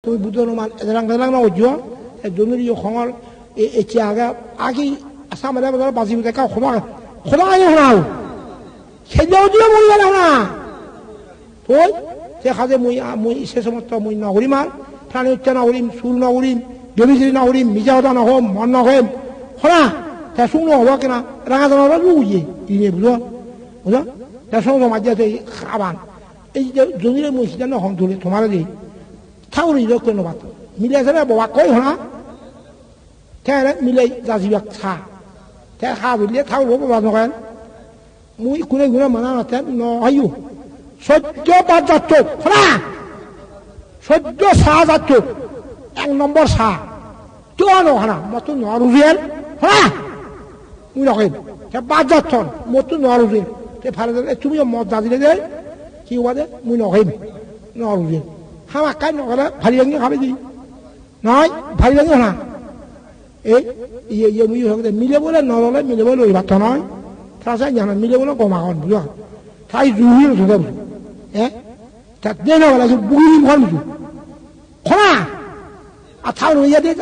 তুমি বুদ্ধনুমান এদাং না ওজো জমির ইয়ে খঙর এচে আগে আসামে বাজি দেখা খোদা আগে শোনাও সেদিও দিয়ে মই গেল না ওই সে খাজে মই সে সমস্ত মই নগরিম আর প্রাণী উচ্চা নগরিম সুর নগরিম জমিজিরি নগরিম মিজাওদা নহম মন নহম হনা তা শুনো হবো কেনা রাঙা জানা লুইয়ে ইয়ে বুঝো বুঝো তার সঙ্গে মাঝে খাবান এই যে জমিরে মই সিদ্ধান্ত হন ধরে তোমার দিই ঠাকুর ইয়ে করে নেবাত মিলে আছে বাবা কই হনা তাহলে মিলে যাজিবাক খা তাই খা বুঝলে ঠাকুর বাবা নয় মুই কোনে গুণে মানা নাতে নয়ু সদ্য পাঁচ যাচ্ছ হনা সদ্য সাহা যাচ্ছ 1 নম্বর সাহা তুই নহানা মতো নরুজেল হনা মুই নকইম সে পাঁচ যাচ্ছ মতো নরুজেল তে ফারে তুমিও মদ দাদিলে দে কি বাদে মুই নকইম নরুজেল হামা কাই নকলে ভারী ভাঙি খাবে দি নয় ভারী ভাঙি হনা এই ইয়ে মুই হকে মিলে বলে নললে মিলে বলে ওই ভাত নয় তাছাড়া জানা মিলে বলে কমাখন বুঝো তাই জুহি ধরে বুঝো হ্যাঁ তা দেনা বলা বুড়ি ঘর বুঝো খনা আর থাউর হইয়া দিয়ে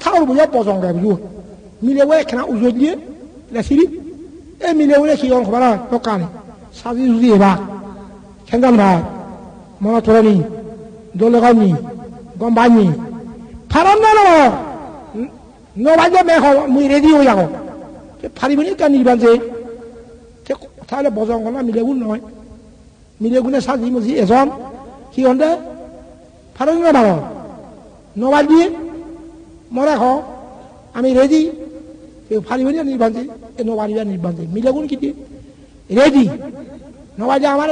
থাউর বুঝা পছন্দ করে বুঝো মিলে বলে এখানে উজো দিয়ে লেসিরি এই মিলে বলে কি খবর দোকানে সাজি সুজি এবা খেঙ্গান ভাই মনে তোরানি দলে গানি গম বানি ফারাম না নবাজে মেঘ মুই রেডি হয়ে যাবো ফারিবনি কেন নিবান যে তাহলে বজং না মিলেগুন নয় মিলেগুনে সাজি মুজি এজন কি হন্দে ফারুক না ভালো নবাজ দিয়ে মরে হ আমি রেডি ফারিবনি নির্বাণ যে নবারিবা নির্বাণ যে মিলেগুন কি রেডি নবাজে আমার